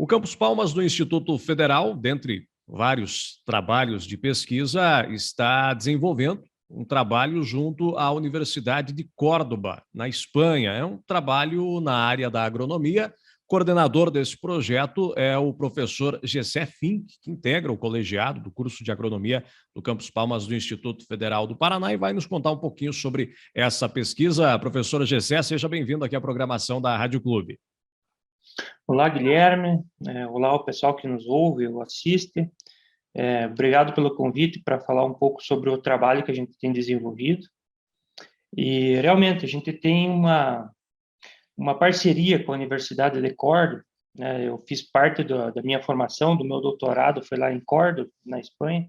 O Campus Palmas do Instituto Federal, dentre vários trabalhos de pesquisa, está desenvolvendo um trabalho junto à Universidade de Córdoba, na Espanha. É um trabalho na área da agronomia. Coordenador desse projeto é o professor Gessé Fink, que integra o colegiado do curso de agronomia do Campus Palmas do Instituto Federal do Paraná e vai nos contar um pouquinho sobre essa pesquisa. Professora Gessé, seja bem-vindo aqui à programação da Rádio Clube. Olá, Guilherme. Olá, o pessoal que nos ouve ou assiste. Obrigado pelo convite para falar um pouco sobre o trabalho que a gente tem desenvolvido. E, realmente, a gente tem uma parceria com a Universidade de Córdoba. Eu fiz parte da minha formação, do meu doutorado, foi lá em Córdoba, na Espanha,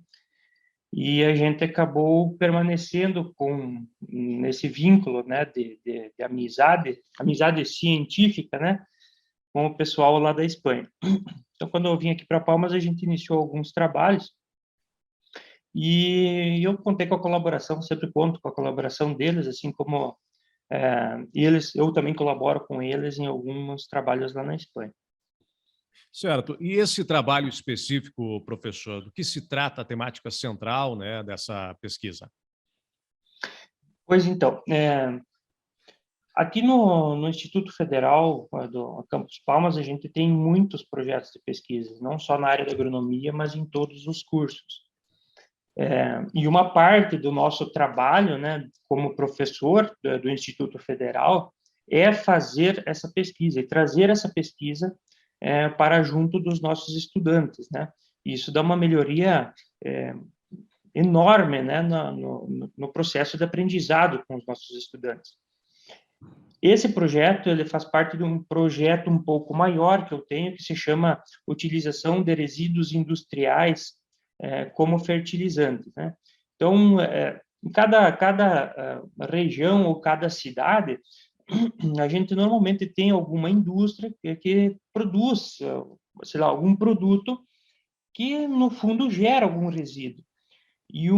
e a gente acabou permanecendo nesse vínculo, né, de amizade científica, né, com o pessoal lá da Espanha. Então, quando eu vim aqui para Palmas, a gente iniciou alguns trabalhos e eu contei com a colaboração, sempre conto com a colaboração deles, assim como eu também colaboro com eles em alguns trabalhos lá na Espanha. Certo. E esse trabalho específico, professor, do que se trata a temática central, né, dessa pesquisa? Pois então, aqui no Instituto Federal do Campus Palmas, a gente tem muitos projetos de pesquisa, não só na área da agronomia, mas em todos os cursos. E uma parte do nosso trabalho, né, como professor do Instituto Federal, é fazer essa pesquisa e trazer essa pesquisa para junto dos nossos estudantes, né? Isso dá uma melhoria enorme, né, no processo de aprendizado com os nossos estudantes. Esse projeto, ele faz parte de um projeto um pouco maior que eu tenho, que se chama Utilização de Resíduos Industriais como Fertilizantes, né? Então, em cada região ou cada cidade, a gente normalmente tem alguma indústria que produz, sei lá, algum produto que, no fundo, gera algum resíduo. E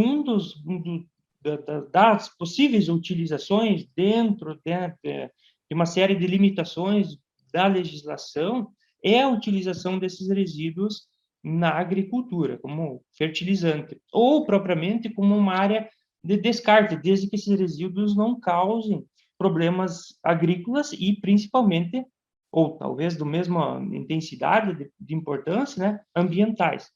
das possíveis utilizações dentro de uma série de limitações da legislação é a utilização desses resíduos na agricultura, como fertilizante, ou propriamente como uma área de descarte, desde que esses resíduos não causem problemas agrícolas e, principalmente, ou talvez do mesma intensidade de importância, né, ambientais.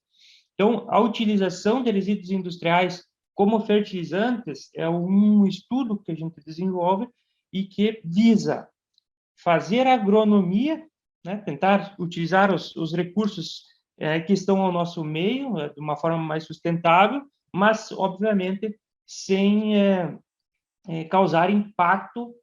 Então, a utilização de resíduos industriais como fertilizantes é um estudo que a gente desenvolve e que visa fazer agronomia, né, tentar utilizar os recursos que estão ao nosso meio de uma forma mais sustentável, mas, obviamente, sem causar impacto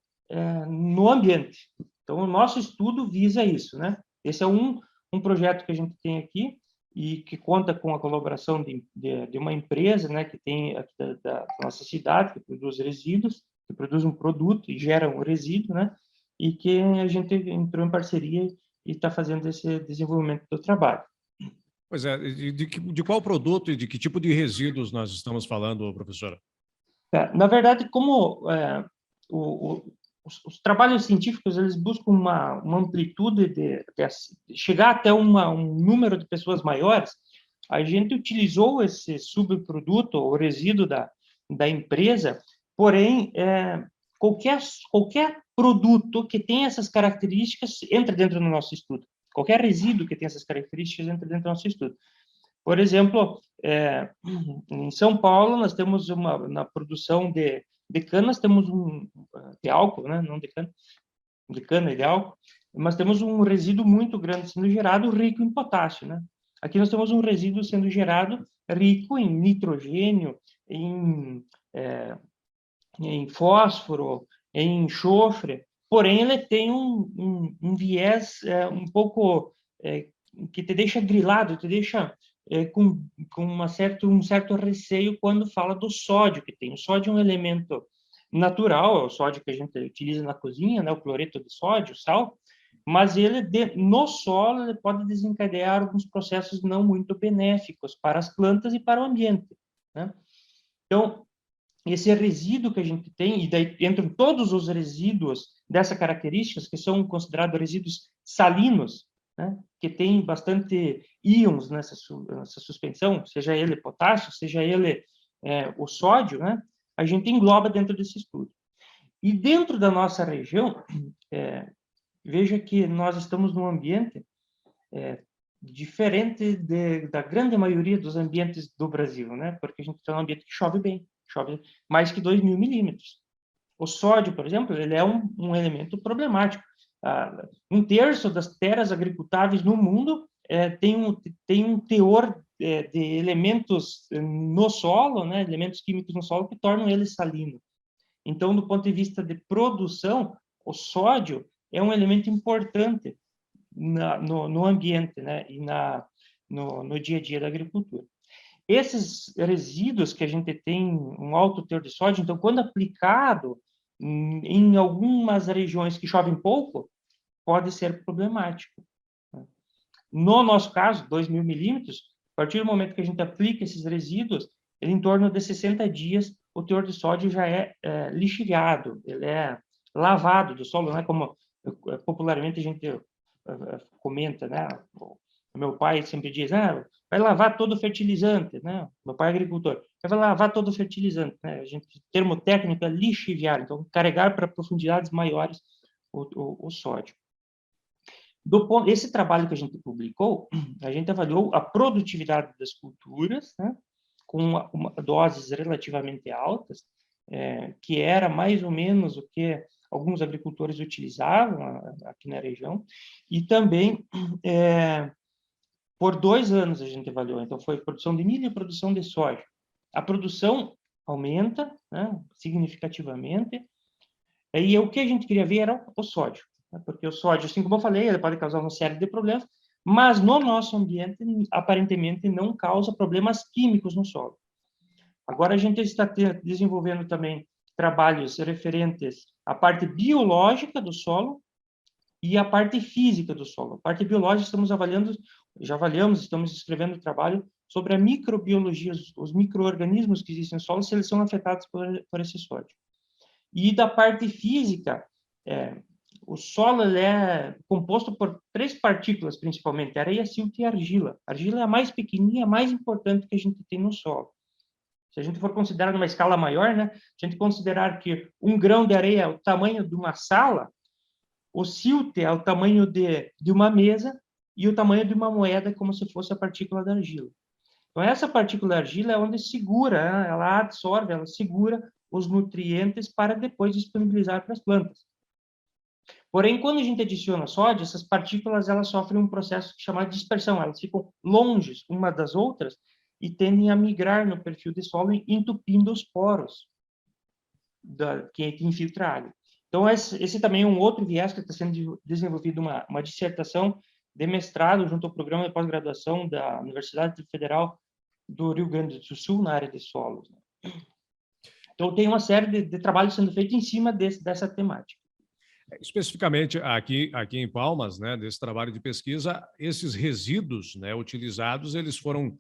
no ambiente. Então, o nosso estudo visa isso, né? Esse é um projeto que a gente tem aqui e que conta com a colaboração de uma empresa, né, que tem aqui da nossa cidade, que produz resíduos, que produz um produto e gera um resíduo, né? E que a gente entrou em parceria e está fazendo esse desenvolvimento do trabalho. Pois é, de qual produto e de que tipo de resíduos nós estamos falando, professora? Na verdade, como os trabalhos científicos eles buscam uma amplitude de chegar até um número de pessoas maiores, a gente utilizou esse subproduto, o resíduo da empresa, porém, qualquer produto que tenha essas características entra dentro do nosso estudo. Qualquer resíduo que tenha essas características entra dentro do nosso estudo. Por exemplo, em São Paulo, nós temos na produção de cana, nós temos de álcool, né? Não de cana, de cana e de álcool, mas temos um resíduo muito grande sendo gerado, rico em potássio, né? Aqui nós temos um resíduo sendo gerado rico em nitrogênio, em fósforo, em enxofre, porém ele tem um viés um pouco que te deixa grilado, te deixa com um certo receio quando fala do sódio que tem. O sódio é um elemento natural, é o sódio que a gente utiliza na cozinha, né, o cloreto de sódio, sal, mas ele no solo ele pode desencadear alguns processos não muito benéficos para as plantas e para o ambiente, né? Então, esse resíduo que a gente tem, e daí entram todos os resíduos dessa características, que são considerados resíduos salinos, né, que tem bastante íons nessa suspensão, seja ele potássio, seja ele o sódio, né, a gente engloba dentro desse estudo. E dentro da nossa região, veja que nós estamos num ambiente diferente da grande maioria dos ambientes do Brasil, né? Porque a gente está num ambiente que chove bem, chove mais que 2.000 milímetros. O sódio, por exemplo, ele é um elemento problemático. Um terço das terras agricultáveis no mundo tem um teor de elementos no solo, né? Elementos químicos no solo que tornam ele salino. Então, do ponto de vista de produção, o sódio é um elemento importante no ambiente, né, e no dia a dia da agricultura. Esses resíduos que a gente tem um alto teor de sódio, então, quando aplicado em algumas regiões que chovem pouco, pode ser problemático. No nosso caso, 2.000 milímetros, a partir do momento que a gente aplica esses resíduos, ele, em torno de 60 dias, o teor de sódio já é lixiviado, ele é lavado do solo, né? Como popularmente a gente comenta, né? O meu pai sempre diz, vai lavar todo o fertilizante, né? Meu pai é agricultor, vai lavar todo o fertilizante, né? A gente, termo técnico é lixiviar, então carregar para profundidades maiores o sódio. Esse trabalho que a gente publicou, a gente avaliou a produtividade das culturas, né, com doses relativamente altas, que era mais ou menos o que alguns agricultores utilizavam aqui na região, e também por 2 anos a gente avaliou. Então, foi produção de milho e produção de soja. A produção aumenta, né, significativamente, e o que a gente queria ver era o sódio, né, porque o sódio, assim como eu falei, ele pode causar uma série de problemas, mas no nosso ambiente, aparentemente, não causa problemas químicos no solo. Agora, a gente está desenvolvendo também trabalhos referentes à parte biológica do solo e à parte física do solo. A parte biológica, já avaliamos, estamos escrevendo trabalho sobre a microbiologia, os micro-organismos que existem no solo, se eles são afetados por esse sódio. E da parte física, o solo ele é composto por 3 partículas, principalmente, areia, silto e argila. A argila é a mais pequenininha, a mais importante que a gente tem no solo. Se a gente for considerar numa escala maior, né, se a gente considerar que 1 grão de areia é o tamanho de uma sala, o silt é o tamanho de uma mesa e o tamanho de uma moeda, como se fosse a partícula da argila. Então, essa partícula da argila é onde segura, né, ela absorve, ela segura os nutrientes para depois disponibilizar para as plantas. Porém, quando a gente adiciona sódio, essas partículas elas sofrem um processo chamado de dispersão, elas ficam longe uma das outras e tendem a migrar no perfil de solo, entupindo os poros que infiltra a água. Então, esse também é um outro viés que está sendo desenvolvido uma dissertação de mestrado junto ao programa de pós-graduação da Universidade Federal do Rio Grande do Sul, na área de solos. Então, tem uma série de trabalhos sendo feitos em cima dessa temática. Especificamente aqui em Palmas, né, desse trabalho de pesquisa, esses resíduos, né, utilizados, eles foram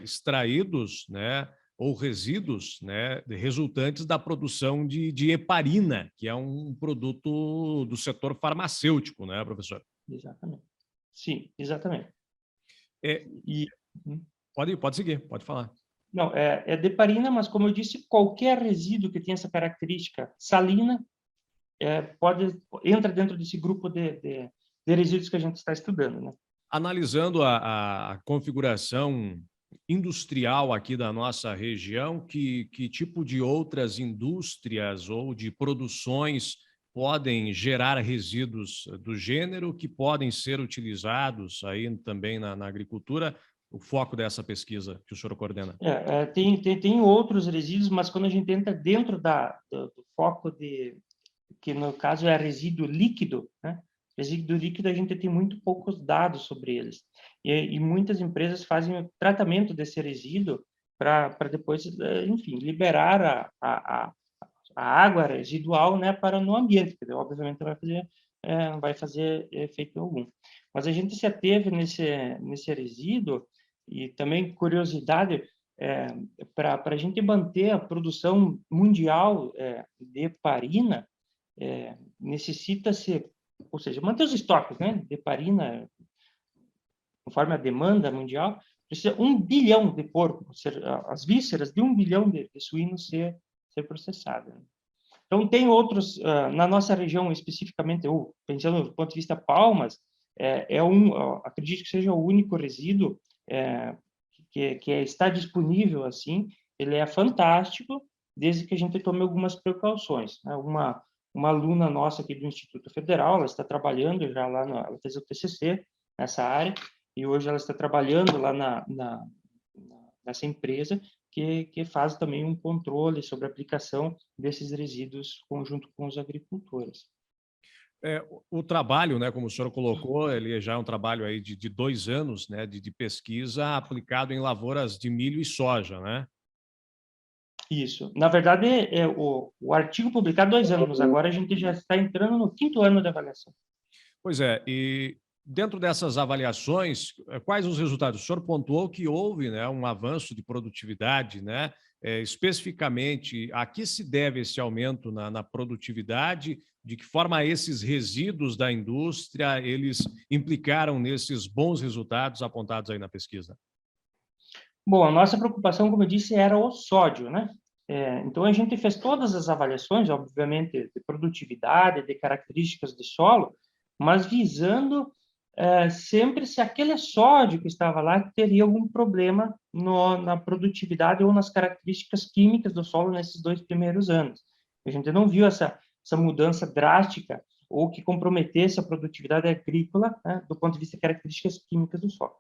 extraídos, né, ou resíduos, né, resultantes da produção de heparina, que é um produto do setor farmacêutico, né, professor? Exatamente. Sim, exatamente. Pode seguir, pode falar. Não, é de heparina, mas, como eu disse, qualquer resíduo que tenha essa característica salina entra dentro desse grupo de resíduos que a gente está estudando, né? Analisando a configuração industrial aqui da nossa região, que tipo de outras indústrias ou de produções podem gerar resíduos do gênero que podem ser utilizados aí também na agricultura? O foco dessa pesquisa que o senhor coordena? Tem outros resíduos, mas quando a gente entra dentro do foco que no caso é resíduo líquido, né? Resíduo líquido, a gente tem muito poucos dados sobre eles. E muitas empresas fazem o tratamento desse resíduo para depois, enfim, liberar a água residual, né, para no ambiente, que obviamente não vai fazer efeito algum. Mas a gente se ateve nesse resíduo, e também curiosidade, para a gente manter a produção mundial de heparina, necessita-se, ou seja, manter os estoques, né, de heparina, conforme a demanda mundial, precisa 1 bilhão de porco, as vísceras de 1 bilhão de suínos ser processadas. Então, tem outros, na nossa região especificamente, ou pensando do ponto de vista Palmas, acredito que seja o único resíduo que está disponível assim, ele é fantástico, desde que a gente tome algumas precauções. Né? Uma aluna nossa aqui do Instituto Federal, ela está trabalhando já lá, ela fez o TCC nessa área, e hoje ela está trabalhando lá nessa empresa que faz também um controle sobre a aplicação desses resíduos conjunto com os agricultores. O trabalho, né, como o senhor colocou, ele já é um trabalho aí de 2 anos, né, de pesquisa aplicado em lavouras de milho e soja, né? Isso. Na verdade, o artigo publicado 2 anos, agora a gente já está entrando no 5º ano da avaliação. Pois é, e dentro dessas avaliações, quais os resultados? O senhor pontuou que houve, né, um avanço de produtividade, né? Especificamente, a que se deve esse aumento na produtividade? De que forma esses resíduos da indústria, eles implicaram nesses bons resultados apontados aí na pesquisa? Bom, a nossa preocupação, como eu disse, era o sódio, né? Então, a gente fez todas as avaliações, obviamente, de produtividade, de características de solo, mas visando sempre se aquele sódio que estava lá teria algum problema na produtividade ou nas características químicas do solo nesses 2 primeiros anos. A gente não viu essa mudança drástica ou que comprometesse a produtividade agrícola, né, do ponto de vista de características químicas do solo.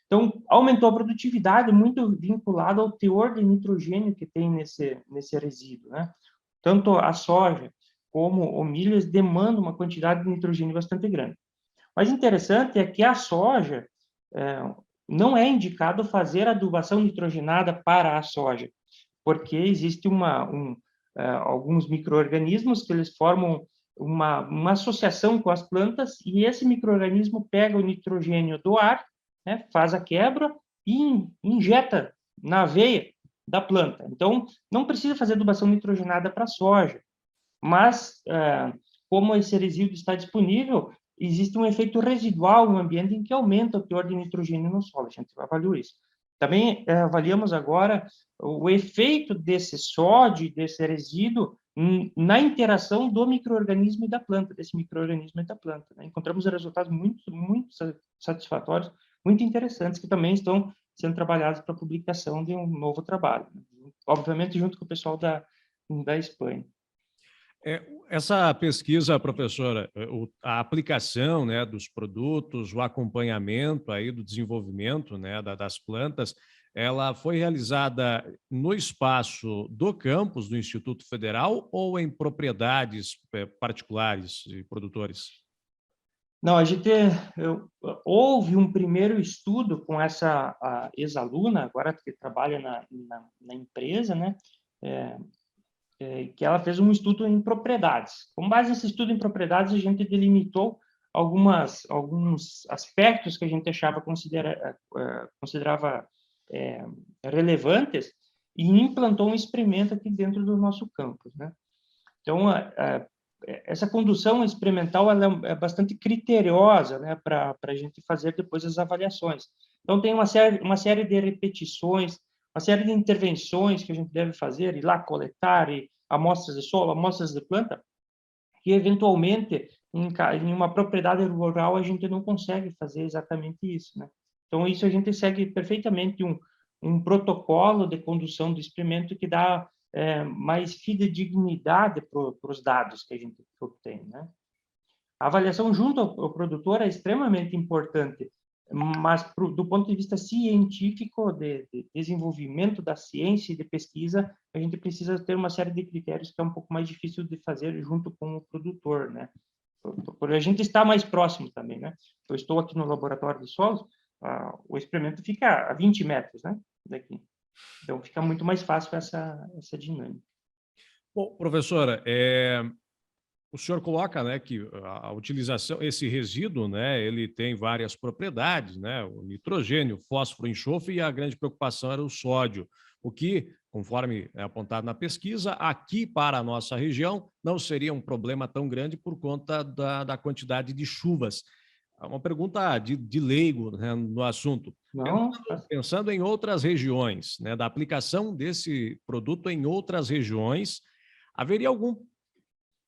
Então, aumentou a produtividade, muito vinculado ao teor de nitrogênio que tem nesse resíduo, né? Tanto a soja como o milho, eles demandam uma quantidade de nitrogênio bastante grande. Mas interessante é que a soja não é indicado fazer adubação nitrogenada para a soja, porque existe alguns micro-organismos que eles formam uma associação com as plantas e esse micro-organismo pega o nitrogênio do ar, né, faz a quebra e injeta na veia da planta. Então, não precisa fazer adubação nitrogenada para a soja, mas como esse resíduo está disponível, existe um efeito residual no ambiente em que aumenta o teor de nitrogênio no solo. A gente avaliou isso. Também avaliamos agora o efeito desse sódio, desse resíduo, na interação do micro-organismo e da planta, desse micro-organismo e da planta. Né? Encontramos resultados muito, muito satisfatórios, muito interessantes, que também estão sendo trabalhados para a publicação de um novo trabalho. Né? Obviamente, junto com o pessoal da Espanha. Essa pesquisa, professora, a aplicação, né, dos produtos, o acompanhamento aí do desenvolvimento, né, das plantas, ela foi realizada no espaço do campus do Instituto Federal ou em propriedades particulares de produtores? Não, houve um primeiro estudo com essa ex-aluna, agora que trabalha na empresa, né? Que ela fez um estudo em propriedades. Com base nesse estudo em propriedades, a gente delimitou alguns aspectos que a gente considerava relevantes e implantou um experimento aqui dentro do nosso campus, né? Então, essa condução experimental ela é bastante criteriosa, né, para a gente fazer depois as avaliações. Então, tem uma série de repetições, uma série de intervenções que a gente deve fazer, ir lá coletar amostras de solo, amostras de planta, que eventualmente em uma propriedade rural a gente não consegue fazer exatamente isso, né? Então, isso a gente segue perfeitamente um protocolo de condução do experimento que dá mais fidedignidade para os dados que a gente obtém, né? A avaliação junto ao produtor é extremamente importante, mas do ponto de vista científico, de desenvolvimento da ciência e de pesquisa, a gente precisa ter uma série de critérios que é um pouco mais difícil de fazer junto com o produtor, né? Por a gente estar mais próximo também, né? Eu estou aqui no laboratório de solos, o experimento fica a 20 metros, né? Daqui. Então, fica muito mais fácil essa dinâmica. Bom, professora, o senhor coloca, né, que a utilização, esse resíduo, né, ele tem várias propriedades, né, o nitrogênio, fósforo, enxofre, e a grande preocupação era o sódio, o que, conforme é apontado na pesquisa, aqui para a nossa região não seria um problema tão grande por conta da quantidade de chuvas. uma pergunta de leigo, né, no assunto. Não, Pensando em outras regiões, né, da aplicação desse produto em outras regiões, haveria algum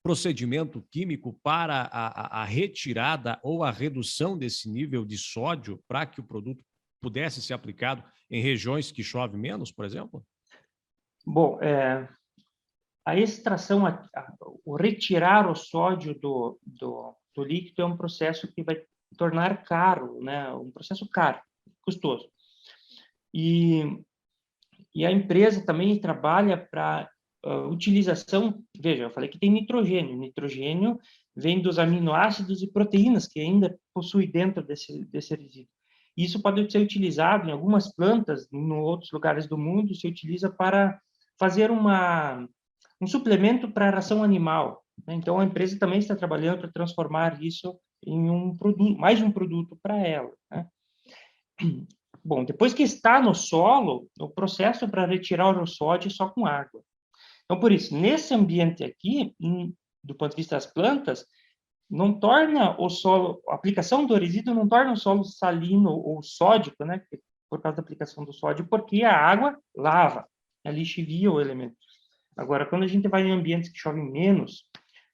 procedimento químico para a retirada ou a redução desse nível de sódio para que o produto pudesse ser aplicado em regiões que chove menos, por exemplo? bom, a extração, o retirar o sódio do líquido é um processo que vai tornar caro, né? Um processo caro, custoso. E a empresa também trabalha para utilização. Veja, eu falei que tem nitrogênio. Nitrogênio vem dos aminoácidos e proteínas que ainda possui dentro desse resíduo. Isso pode ser utilizado em algumas plantas, em outros lugares do mundo, se utiliza para fazer um suplemento para a ração animal. Então, a empresa também está trabalhando para transformar isso em um produto, mais um produto para ela, né? Bom, depois que está no solo, o processo para retirar o sódio é só com água. Então, por isso, nesse ambiente aqui, do ponto de vista das plantas, não torna o solo, a aplicação do resíduo não torna o solo salino ou sódico, né? Por causa da aplicação do sódio, porque a água lava, lixivia o elemento. Agora, quando a gente vai em ambientes que chovem menos,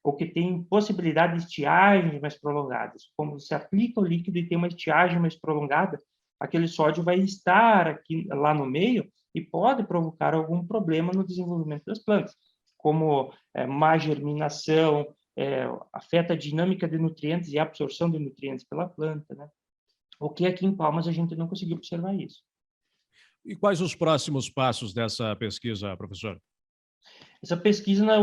ou que tem possibilidade de estiagens mais prolongadas, como se aplica o líquido e tem uma estiagem mais prolongada, aquele sódio vai estar aqui lá no meio e pode provocar algum problema no desenvolvimento das plantas, como má germinação, afeta a dinâmica de nutrientes e a absorção de nutrientes pela planta, né? O que aqui em Palmas a gente não conseguiu observar isso. E quais os próximos passos dessa pesquisa, professor? Essa pesquisa, né,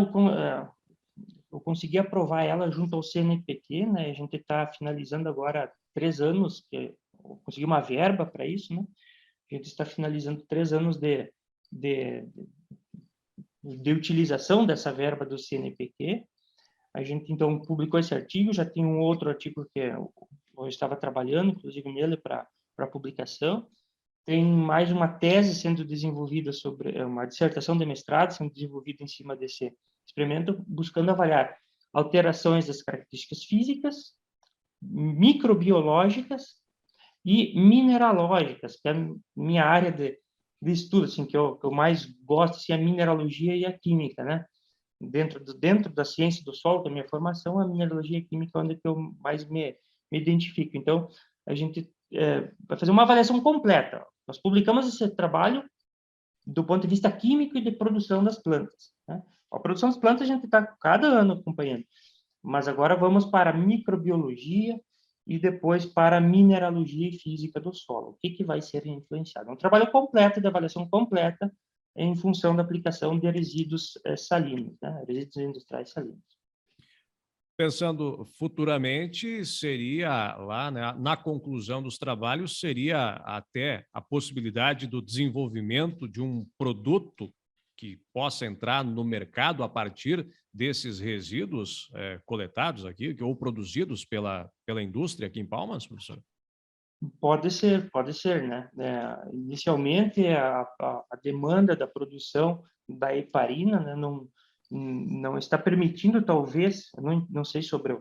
eu consegui aprovar ela junto ao CNPq, né? A gente está finalizando agora 3 anos, que eu consegui uma verba para isso, né? A gente está finalizando 3 anos de utilização dessa verba do CNPq. A gente, então, publicou esse artigo, já tem um outro artigo que eu estava trabalhando, inclusive nele, para publicação. Tem mais uma tese sendo desenvolvida sobre, uma dissertação de mestrado sendo desenvolvida em cima desse experimento, buscando avaliar alterações das características físicas, microbiológicas e mineralógicas, que é a minha área de estudo, assim, que eu mais gosto, assim, a mineralogia e a química, né? Dentro da ciência do solo, da minha formação, a mineralogia e a química é onde eu mais me identifico. Então, a gente vai fazer uma avaliação completa. Nós publicamos esse trabalho do ponto de vista químico e de produção das plantas, né? A produção das plantas a gente está cada ano acompanhando, mas agora vamos para a microbiologia e depois para a mineralogia e física do solo. O que vai ser influenciado? É um trabalho completo, de avaliação completa, em função da aplicação de resíduos salinos, né? Resíduos industriais salinos. Pensando futuramente, seria lá, né, na conclusão dos trabalhos, seria até a possibilidade do desenvolvimento de um produto que possa entrar no mercado a partir desses resíduos coletados aqui, ou produzidos pela indústria aqui em Palmas, professor? Pode ser, né? Inicialmente, a demanda da produção da heparina, né, não está permitindo, talvez, não sei sobre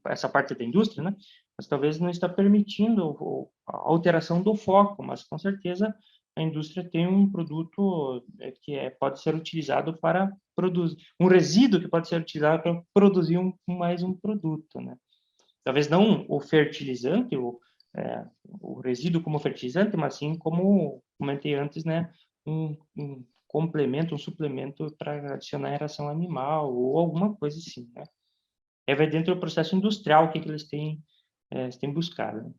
essa parte da indústria, né? Mas talvez não está permitindo a alteração do foco, mas com certeza a indústria tem um produto que pode ser utilizado para produzir, um resíduo que pode ser utilizado para produzir mais um produto, né? Talvez não o fertilizante, o resíduo como fertilizante, mas sim como comentei antes, né? Um complemento, um suplemento para adicionar em ração animal ou alguma coisa assim, né? Vai dentro do processo industrial o que eles têm buscado, né?